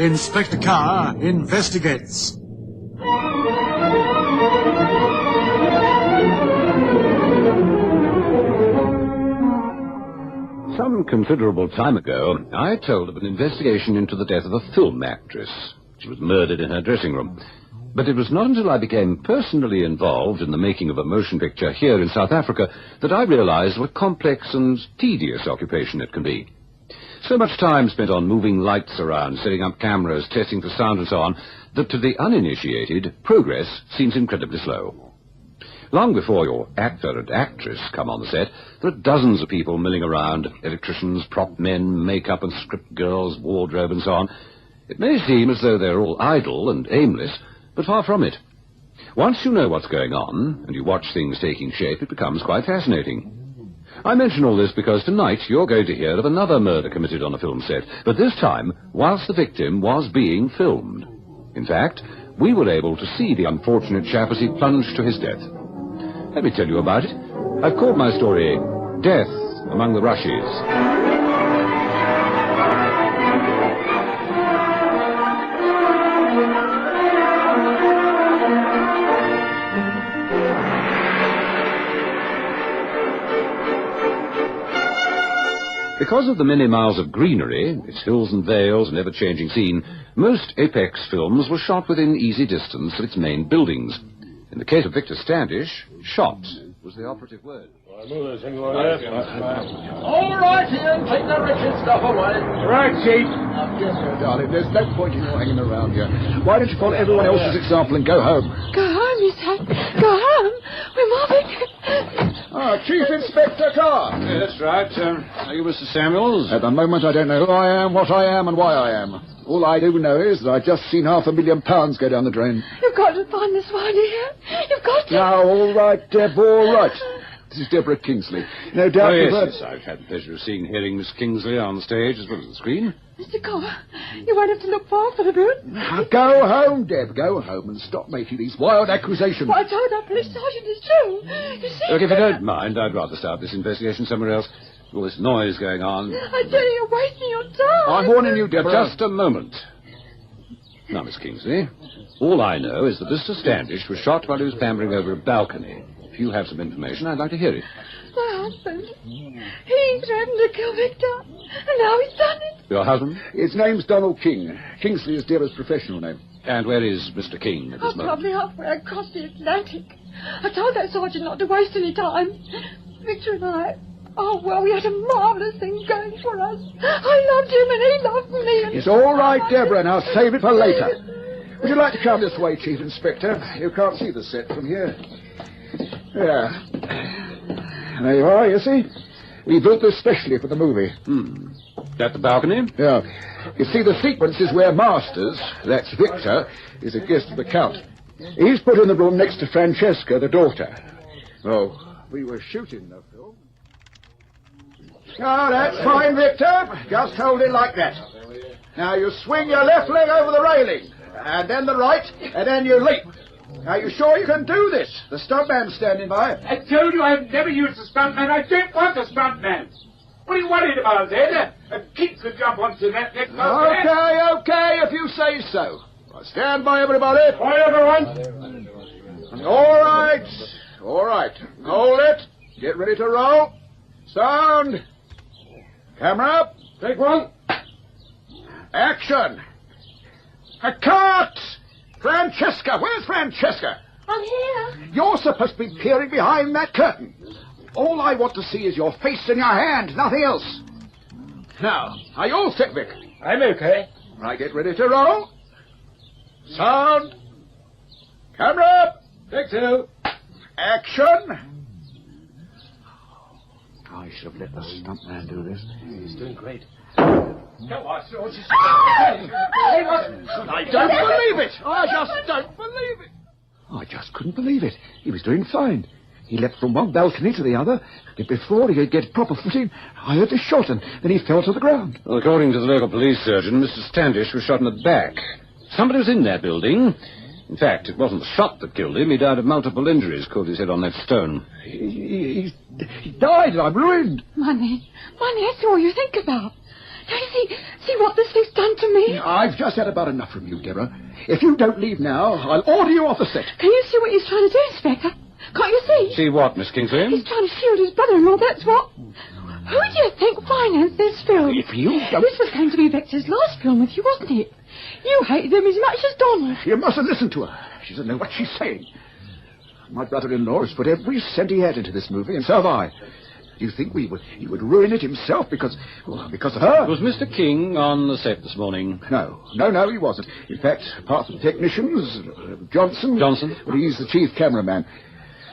Inspector Carr investigates. Some considerable time ago, I told of an investigation into the death of a film actress. She was murdered in her dressing room. But it was not until I became personally involved in the making of a motion picture here in South Africa that I realized what complex and tedious occupation it can be. So much time spent on moving lights around, setting up cameras, testing for sound and so on, that to the uninitiated, progress seems incredibly slow. Long before your actor and actress come on the set, there are dozens of people milling around, electricians, prop men, makeup and script girls, wardrobe and so on. It may seem as though they're all idle and aimless, but far from it. Once you know what's going on, and you watch things taking shape, it becomes quite fascinating. I mention all this because tonight you're going to hear of another murder committed on a film set, but this time whilst the victim was being filmed. In fact, we were able to see the unfortunate chap as he plunged to his death. Let me tell you about it. I've called my story Death Among the Rushes. Because of the many miles of greenery, its hills and vales and ever-changing scene, most Apex films were shot within easy distance of its main buildings. In the case of Victor Standish, shot was the operative word. All right, Ian, take the wretched stuff away. Right, Chief. Yes, sir, darling, there's no point in you hanging around here. Why don't you follow everyone else's example and go home? Go home, you say? Go home? We're moving. Chief Inspector Carr. Yeah, that's right. Are you Mr. Samuels? At the moment, I don't know who I am, what I am, and why I am. All I do know is that I've just seen £500,000 go down the drain. You've got to find this one here. You've got to. Now, all right, Deb, all right. This is Deborah Kingsley. No doubt yes, you've heard... yes, I've had the pleasure of seeing and hearing Miss Kingsley on the stage as well as the screen. Mr. Carr, you won't have to look far for the brute. Now, go home, Deb, go home and stop making these wild accusations. What I told our police sergeant is true. You see... Look, if you don't mind, I'd rather start this investigation somewhere else. All this noise going on. I tell you, you're wasting your time. I'm warning you, Deborah. Just a moment. Now, Miss Kingsley, all I know is that Mr. Standish was shot while he was clambering over a balcony. If you have some information, I'd like to hear it. My husband. He threatened to kill Victor, and now he's done it. Your husband? His name's Donald King. Kingsley is Deborah's professional name. And where is Mr. King at this moment? Probably halfway across the Atlantic. I told that sergeant not to waste any time. Victor and I... Oh, well, we had a marvellous thing going for us. I loved him and he loved me. And... It's all right, Deborah, and I'll save it for later. Would you like to come this way, Chief Inspector? You can't see the set from here. Yeah. There you are, you see? We built this specially for the movie. At the balcony? Yeah. You see, the sequence is where Masters, that's Victor, is a guest of the Count. He's put in the room next to Francesca, the daughter. Oh, we were shooting the film. Oh, that's fine, Victor. Just hold it like that. Now you swing your left leg over the railing, and then the right, and then you leap. Are you sure you can do this? The stuntman's standing by. I told you I've never used a stuntman. I don't want a stuntman. What are you worried about, Ed? A kid could jump onto that next Okay, if you say so. Well, stand by, everybody. All right, everyone. All right. Hold it. Get ready to roll. Sound. Camera up. Take one. Action. A cut. Francesca, where's Francesca? I'm here. You're supposed to be peering behind that curtain. All I want to see is your face and your hand, nothing else. Now, are you all set, Vic? I'm okay. Right, get ready to roll. Sound. Camera up. Take two. Action. I should have let the stuntman do this. He's doing great. I don't believe it. I just don't believe it. I just couldn't believe it. He was doing fine. He leapt from one balcony to the other, but before he could get proper footing, I heard a shot, and then he fell to the ground. Well, according to the local police surgeon, Mr. Standish was shot in the back. Somebody was in that building. In fact, it wasn't the shot that killed him. He died of multiple injuries, caught his head on that stone. He died, and I'm ruined. Money, that's all you think about. Don't you see what this thing's done to me? I've just had about enough from you, Deborah. If you don't leave now, I'll order you off the set. Can you see what he's trying to do, Inspector? Can't you see? See what, Miss Kingsley? He's trying to shield his brother-in-law, that's what. Who do you think financed this film? If you don't... This was going to be Victor's last film with you, wasn't it? You hated him as much as Donald. You mustn't listen to her. She doesn't know what she's saying. My brother-in-law has put every cent he had into this movie, and so have I. Do you think he would ruin it himself because of her? Was Mr. King on the set this morning? No, he wasn't. In fact, apart from technicians, Johnson... Johnson? Well, he's the chief cameraman.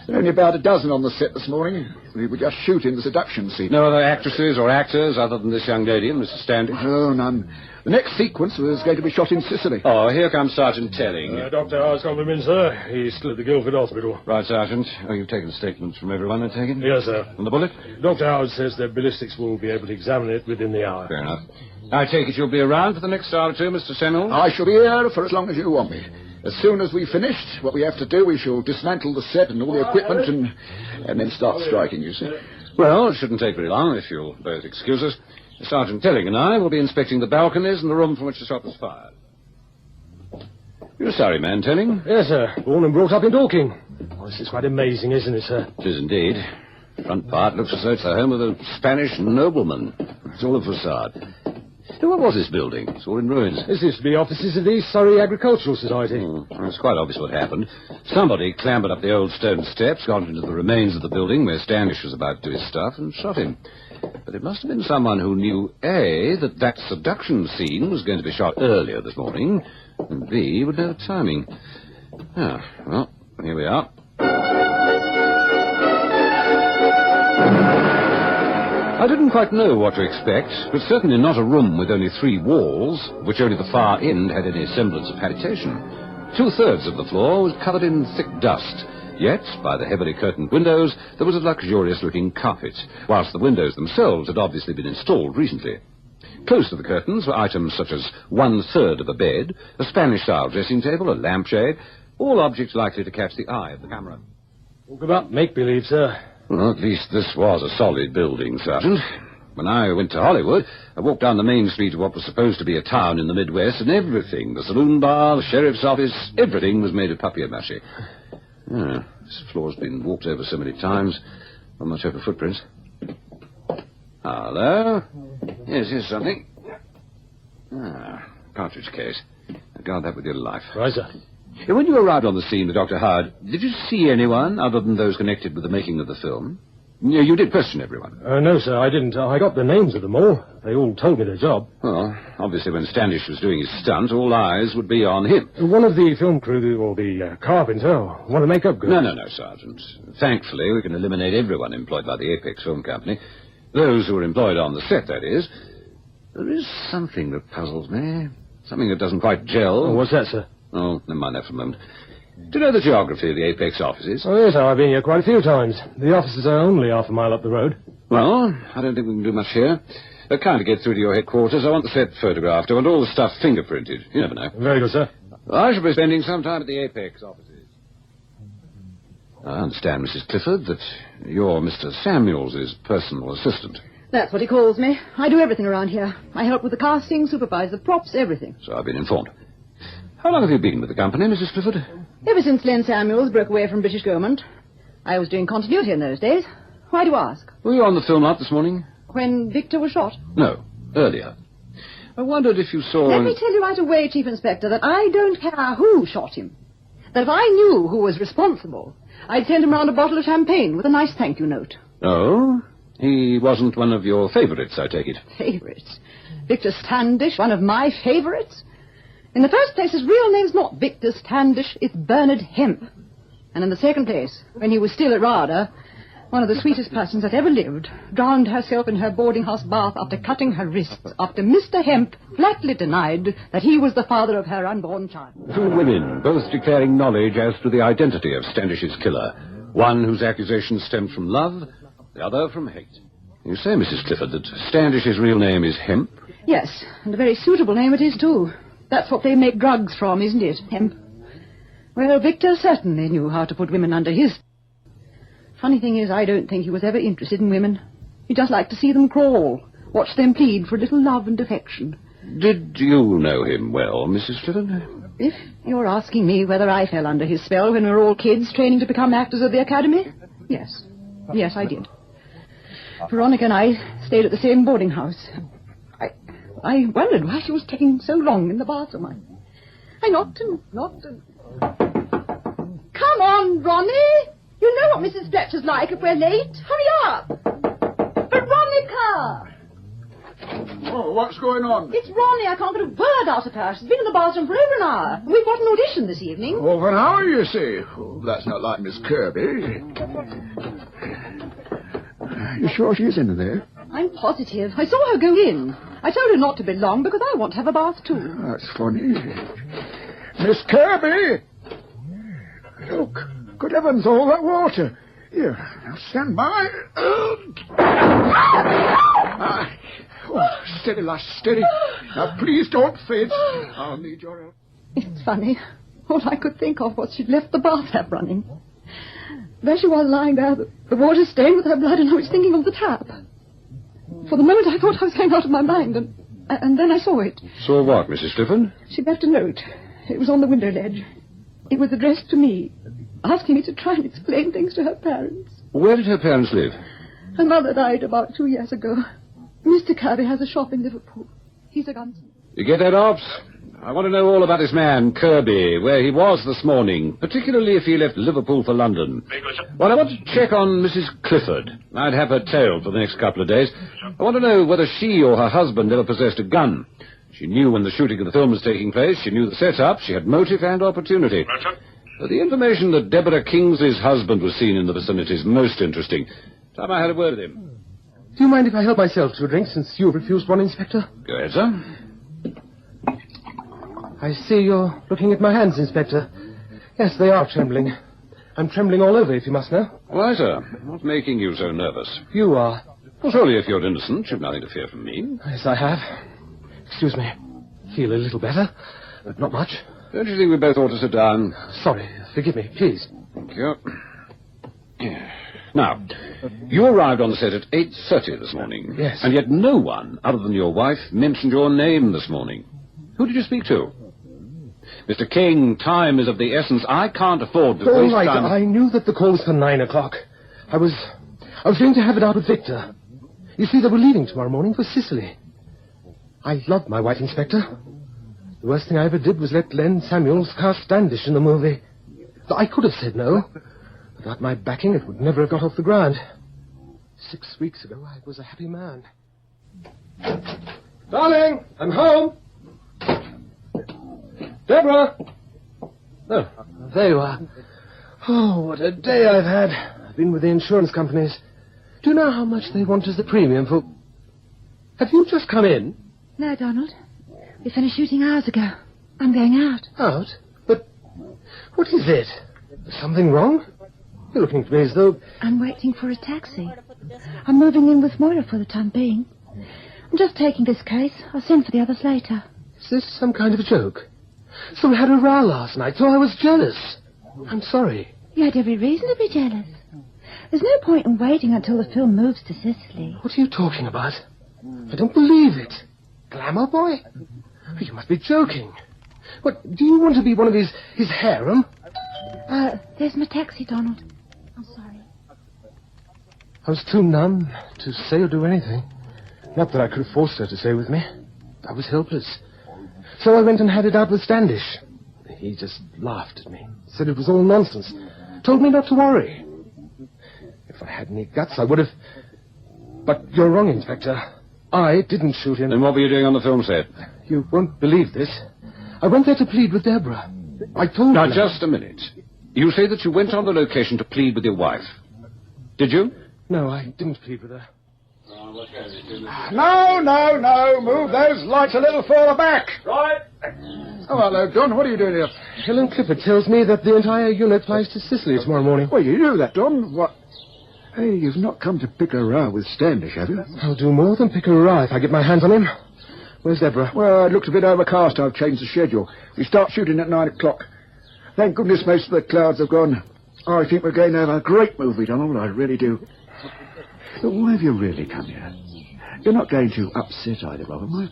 There are only about a dozen on the set this morning. We were just shooting the seduction scene. No other actresses or actors other than this young lady and Mr. Standish? Oh, none. The next sequence was going to be shot in Sicily. Oh, here comes Sergeant Telling. Dr. Howard's compliments, sir. He's still at the Guildford Hospital. Right, Sergeant. Oh, you've taken statements from everyone, I take it? Yes, sir. And the bullet? Dr. Howard says that ballistics will be able to examine it within the hour. Fair enough. I take it you'll be around for the next hour or two, Mr. Samuel? I shall be here for as long as you want me. As soon as we've finished, what we have to do, we shall dismantle the set and all the equipment and then start striking, you see. Well, it shouldn't take very long, if you'll both excuse us. Sergeant Telling and I will be inspecting the balconies and the room from which the shot was fired. You're a sorry man, Telling? Yes, sir. Born and brought up in Dorking. Oh, this is quite amazing, isn't it, sir? It is indeed. The front part looks as though it's the home of a Spanish nobleman. It's all a facade. So what was this building? It's all in ruins. This used to be offices of the East Surrey Agricultural Society. Well, it's quite obvious what happened. Somebody clambered up the old stone steps, got into the remains of the building where Standish was about to do his stuff, and shot him. But it must have been someone who knew, A, that seduction scene was going to be shot earlier this morning, and B, would know the timing. Ah, well, here we are. I didn't quite know what to expect, but certainly not a room with only 3 walls, which only the far end had any semblance of habitation. 2/3 of the floor was covered in thick dust, yet, by the heavily curtained windows, there was a luxurious-looking carpet, whilst the windows themselves had obviously been installed recently. Close to the curtains were items such as 1/3 of a bed, a Spanish-style dressing table, a lampshade, all objects likely to catch the eye of the camera. Talk about make-believe, sir. Well, at least this was a solid building, Sergeant. When I went to Hollywood, I walked down the main street of what was supposed to be a town in the Midwest, and everything, the saloon bar, the sheriff's office, everything was made of papier-mâché. This floor's been walked over so many times, not much over footprints. Hello? Yes, here's something. Cartridge case. Guard that with your life. Right, sir. When you arrived on the scene with Dr. Howard, did you see anyone other than those connected with the making of the film? You did question everyone. No, sir, I didn't. I got the names of them all. They all told me their job. Well, obviously when Standish was doing his stunt, all eyes would be on him. One of the film crew, or the carpenter, or one of the makeup girls. No, Sergeant. Thankfully, we can eliminate everyone employed by the Apex Film Company. Those who are employed on the set, that is. There is something that puzzles me. Something that doesn't quite gel. Oh, what's that, sir? Oh, never mind that for a moment. Do you know the geography of the Apex offices? Oh, yes, I've been here quite a few times. The offices are only half a mile up the road. Well, I don't think we can do much here. Can't get through to your headquarters. I want the set photographed. I want all the stuff fingerprinted. You never know. Very good, sir. I shall be spending some time at the Apex offices. I understand, Mrs. Clifford, that you're Mr. Samuels' personal assistant. That's what he calls me. I do everything around here. I help with the casting, supervise the props, everything. So I've been informed. How long have you been with the company, Mrs. Clifford? Ever since Len Samuels broke away from British government. I was doing continuity in those days. Why do you ask? Were you on the film lot this morning? When Victor was shot? No, earlier. I wondered if you saw... Let me tell you right away, Chief Inspector, that I don't care who shot him. That if I knew who was responsible, I'd send him round a bottle of champagne with a nice thank you note. Oh? He wasn't one of your favourites, I take it. Favourites? Victor Standish, one of my favourites? In the first place, his real name's not Victor Standish, it's Bernard Hemp. And in the second place, when he was still at RADA, one of the sweetest persons that ever lived, drowned herself in her boarding-house bath after cutting her wrists, after Mr. Hemp flatly denied that he was the father of her unborn child. 2 women, both declaring knowledge as to the identity of Standish's killer. One whose accusations stemmed from love, the other from hate. You say, Mrs. Clifford, that Standish's real name is Hemp? Yes, and a very suitable name it is, too. That's what they make drugs from, isn't it, Hemp? Well, Victor certainly knew how to put women under his... Funny thing is, I don't think he was ever interested in women. He just liked to see them crawl, Watched them plead for a little love and affection. Did you know him well, Mrs. Clifford? If you're asking me whether I fell under his spell when we were all kids training to become actors at the academy, yes. Yes, I did. Veronica and I stayed at the same boarding house. I wondered why she was taking so long in the bathroom. I knocked and knocked and... Come on, Ronnie! You know what Mrs. Fletcher's like if we're late. Hurry up! Veronica! Oh, what's going on? It's Ronnie. I can't get a word out of her. She's been in the bathroom for over an hour. And we've got an audition this evening. Over an hour, you see. Oh, that's not like Miss Kirby. You sure she's in there? I'm positive. I saw her go in. I told her not to be long because I want to have a bath too. That's funny. Miss Kirby! Look, good heavens, all that water. Here, now stand by. Steady, lass, steady. Now, please don't faint. I'll need your help. It's funny. All I could think of was she'd left the bath tap running. There she was lying there, the water stained with her blood, and I was thinking of the tap. For the moment I thought I was going out of my mind, and then I saw it. Saw what, Mrs. Clifford? She left a note. It was on the window ledge. It was addressed to me, asking me to try and explain things to her parents. Where did her parents live? Her mother died about 2 years ago. Mr. Carr has a shop in Liverpool. He's a gunsmith. You get that, Ops? I want to know all about this man, Kirby, where he was this morning, particularly if he left Liverpool for London. Well, I want to check on Mrs. Clifford. I'd have her tailed for the next couple of days. I want to know whether she or her husband ever possessed a gun. She knew when the shooting of the film was taking place. She knew the setup. She had motive and opportunity. The information that Deborah Kingsley's husband was seen in the vicinity is most interesting. Time I had a word with him. Do you mind if I help myself to a drink since you refused one, Inspector? Go ahead, sir. I see you're looking at my hands, Inspector. Yes, they are trembling. I'm trembling all over, if you must know. Why, sir? What's making you so nervous? You are. Well, surely if you're innocent, you've nothing to fear from me. Yes, I have. Excuse me. Feel a little better, but not much. Don't you think we both ought to sit down? Sorry. Forgive me, please. Thank you. Now, you arrived on the set at 8:30 this morning. Yes. And yet no one, other than your wife, mentioned your name this morning. Who did you speak to? Mr. King, time is of the essence. I can't afford to waste right. time. I knew that the call was for 9 o'clock. I was going to have it out with Victor. You see, they were leaving tomorrow morning for Sicily. I loved my wife, Inspector. The worst thing I ever did was let Len Samuels cast Standish in the movie. I could have said no. Without my backing, it would never have got off the ground. 6 weeks ago, I was a happy man. Darling, I'm home. Deborah! Oh, there you are. Oh, what a day I've had. I've been with the insurance companies. Do you know how much they want as the premium for... Have you just come in? No, Donald. We finished shooting hours ago. I'm going out. Out? But what is it? Something wrong? You're looking to me as though... I'm waiting for a taxi. I'm moving in with Moira for the time being. I'm just taking this case. I'll send for the others later. Is this some kind of a joke? So we had a row last night, so I was jealous. I'm sorry. You had every reason to be jealous. There's no point in waiting until the film moves to Sicily. What are you talking about? I don't believe it. Glamour boy? You must be joking. What, do you want to be one of his harem? There's my taxi, Donald. I'm sorry. I was too numb to say or do anything. Not that I could have forced her to stay with me. I was helpless. So I went and had it out with Standish. He just laughed at me, said it was all nonsense, told me not to worry. If I had any guts, I would have... But you're wrong, Inspector. I didn't shoot him. Then what were you doing on the film set? You won't believe this. I went there to plead with Deborah. I told her... Now, just a minute. You say that you went on the location to plead with your wife. Did you? No, I didn't plead with her. No. Move those lights a little further back. Right. Oh, hello, Don. What are you doing here? Helen Clifford tells me that the entire unit flies to Sicily tomorrow morning. Well, you knew that, Don. What? Hey, you've not come to pick a row with Standish, have you? I'll do more than pick a row if I get my hands on him. Where's Deborah? Well, it looks a bit overcast. I've changed the schedule. We start shooting at 9 o'clock. Thank goodness most of the clouds have gone. I think we're going to have a great movie, Donald. I really do. But why have you really come here? You're not going to upset either of them,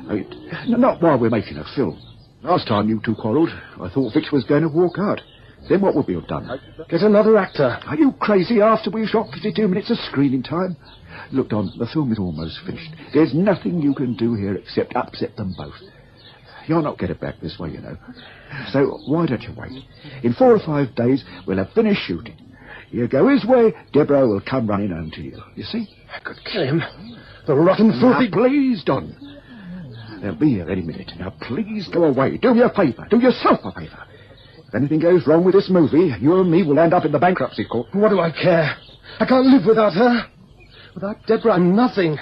I mean, not while we're making a film. Last time you two quarrelled, I thought Victor was going to walk out. Then what would we have done? Get another actor. Are you crazy after we shot 52 minutes of screening time? Look, Don, the film is almost finished. There's nothing you can do here except upset them both. You'll not get it back this way, you know. So why don't you wait? In 4 or 5 days, we'll have finished shooting. You go his way, Deborah will come running home to you. You see? I could kill him. The rotten filthy... Now, please, Don. They'll be here any minute. Now, please go away. Do me a favour. Do yourself a favour. If anything goes wrong with this movie, you and me will end up in the bankruptcy court. What do I care? I can't live without her. Without Deborah, I'm nothing.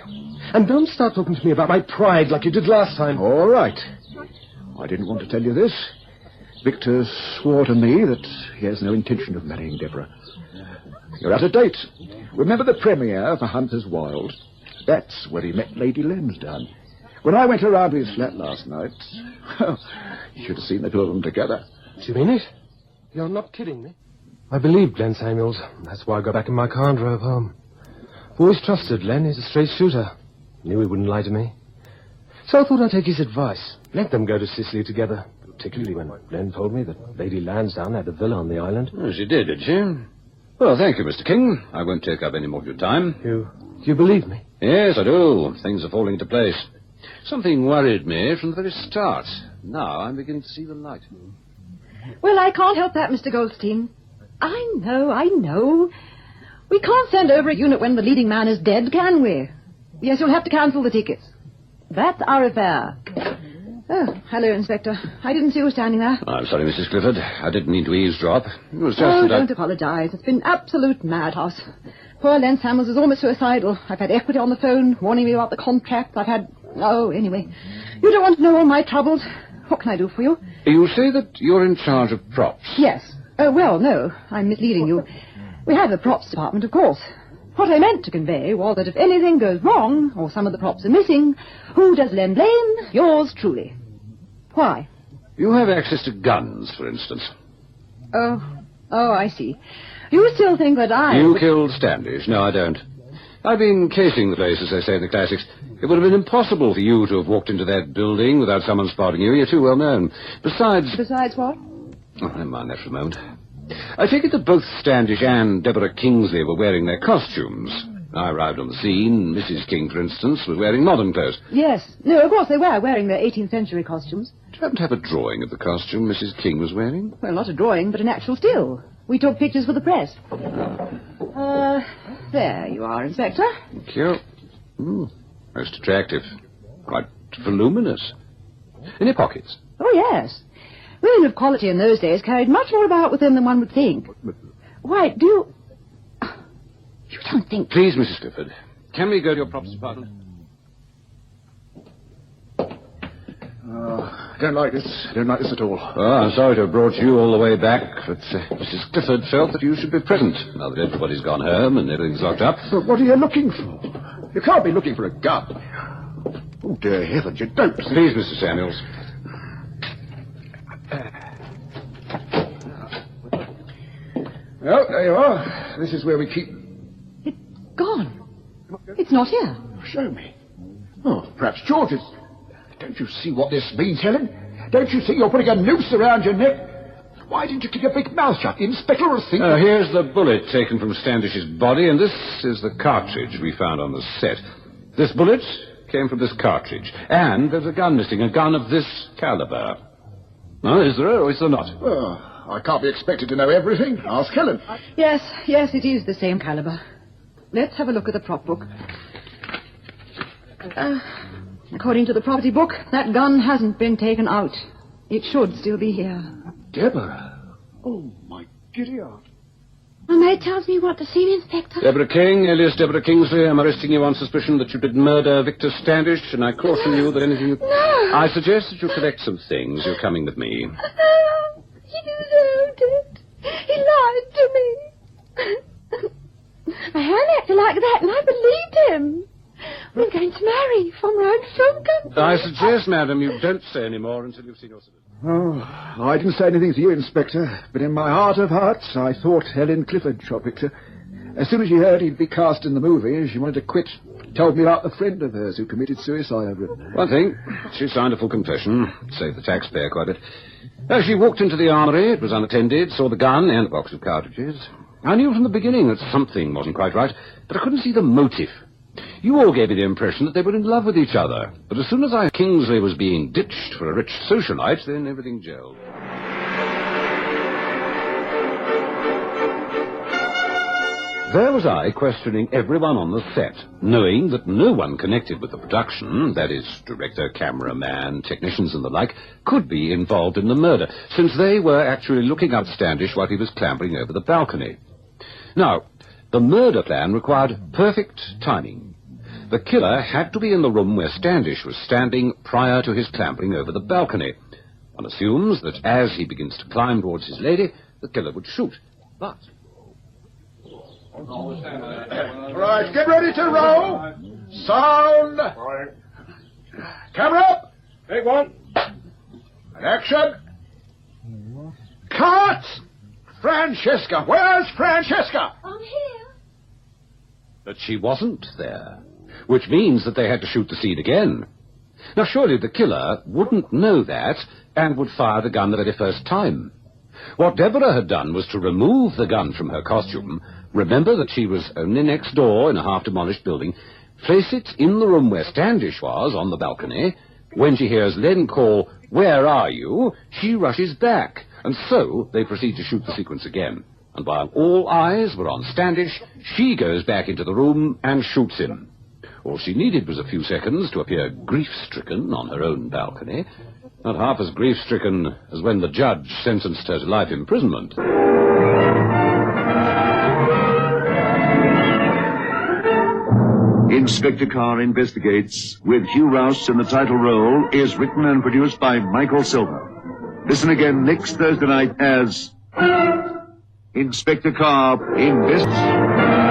And don't start talking to me about my pride like you did last time. All right. I didn't want to tell you this. Victor swore to me that he has no intention of marrying Deborah. You're out of date. Remember the premiere for Hunter's Wild? That's where he met Lady Lansdowne. When I went around to his flat last night, well, you should have seen the two of them together. Do you mean it? You're not kidding me? I believed Len Samuels. That's why I got back in my car and drove home. I've always trusted Len. He's a straight shooter. Knew he wouldn't lie to me. So I thought I'd take his advice. Let them go to Sicily together. Particularly when Len told me that Lady Lansdowne had a villa on the island. Oh, she did she? Well, thank you, Mr. King. I won't take up any more of your time. You believe me? Yes, I do. Things are falling into place. Something worried me from the very start. Now I'm beginning to see the light. Well, I can't help that, Mr. Goldstein. I know. We can't send over a unit when the leading man is dead, can we? Yes, you'll have to cancel the tickets. That's our affair. Oh, hello, Inspector. I didn't see you standing there. I'm sorry, Mrs. Clifford. I didn't mean to eavesdrop. It was just that don't apologize. It's been absolute madhouse. Poor Len Samuels is almost suicidal. I've had Equity on the phone warning me about the contract. I've had... Oh, anyway. You don't want to know all my troubles. What can I do for you? You say that you're in charge of props? Yes. Oh, well, no. I'm misleading you. We have a props department, of course. What I meant to convey was that if anything goes wrong, or some of the props are missing, who does Len blame? Yours truly. Why? You have access to guns, for instance. Oh, I see. You still think that You killed Standish. No, I don't. I've been casing the place, as they say in the classics. It would have been impossible for you to have walked into that building without someone spotting you. You're too well known. Besides... Besides what? Oh, never mind that for a moment. I figured that both Standish and Deborah Kingsley were wearing their costumes. I arrived on the scene. Mrs. King, for instance, was wearing modern clothes. Yes. No, of course they were wearing their 18th century costumes. Do you happen to have a drawing of the costume Mrs. King was wearing? Well, not a drawing, but an actual still. We took pictures for the press. There you are, Inspector. Thank you. Most attractive. Quite voluminous. Any pockets? Oh, yes. Women of quality in those days carried much more about with them than one would think. Why, do you... You don't think... Please, Mrs. Clifford, can we go to your props department? I don't like this. I don't like this at all. Oh, I'm sorry to have brought you all the way back, but Mrs. Clifford felt that you should be present, now that everybody's gone home and everything's locked up. But what are you looking for? You can't be looking for a gun. Oh, dear heavens, you don't. Please, Mr. Samuels. Well, there you are. This is where we keep... It's gone. It's not here. Show me. Oh, perhaps George is... Don't you see what this means, Helen? Don't you see you're putting a noose around your neck? Why didn't you keep your big mouth shut? The inspector will think... Here's the bullet taken from Standish's body, and this is the cartridge we found on the set. This bullet came from this cartridge. And there's a gun missing, a gun of this caliber. Oh, is there or is there not? I can't be expected to know everything. Ask Helen. Yes, it is the same caliber. Let's have a look at the prop book. According to the property book, that gun hasn't been taken out. It should still be here. Deborah. Oh, my giddy aunt. My maid tells me what to see, Inspector. Deborah King, alias Deborah Kingsley, I'm arresting you on suspicion that you did murder Victor Standish, and I caution you that anything you... No! I suggest that you collect some things. You're coming with me. No, he deserved it. He lied to me. I heard an actor like that, and I believed him. We're going to marry from our own film company. I suggest, madam, you don't say any more until you've seen your citizen. Oh, I didn't say anything to you, Inspector, but in my heart of hearts, I thought Helen Clifford shot Victor. As soon as she heard he'd be cast in the movie, she wanted to quit. Told me about the friend of hers who committed suicide over it. One thing, she signed a full confession, saved the taxpayer quite a bit. As she walked into the armory, it was unattended, saw the gun and a box of cartridges. I knew from the beginning that something wasn't quite right, but I couldn't see the motive. You all gave me the impression that they were in love with each other, but as soon as Kingsley was being ditched for a rich socialite, then everything gelled. There was I questioning everyone on the set, knowing that no one connected with the production, that is, director, cameraman, technicians and the like, could be involved in the murder, since they were actually looking up Standish while he was clambering over the balcony. Now, the murder plan required perfect timing. The killer had to be in the room where Standish was standing prior to his clambering over the balcony. One assumes that as he begins to climb towards his lady, the killer would shoot. But... Right, get ready to roll. Sound. Camera up. Take one. And action. Cut! Francesca, where's Francesca? I'm here. But she wasn't there, which means that they had to shoot the scene again. Now, surely the killer wouldn't know that and would fire the gun the very first time. What Deborah had done was to remove the gun from her costume, remember that she was only next door in a half-demolished building, place it in the room where Standish was, on the balcony. When she hears Len call, "Where are you?" she rushes back, and so they proceed to shoot the sequence again. And while all eyes were on Standish, she goes back into the room and shoots him. All she needed was a few seconds to appear grief-stricken on her own balcony, not half as grief-stricken as when the judge sentenced her to life imprisonment. Inspector Carr Investigates, with Hugh Rouse in the title role, is written and produced by Michael Silver. Listen again next Thursday night as Inspector Carr Investigates.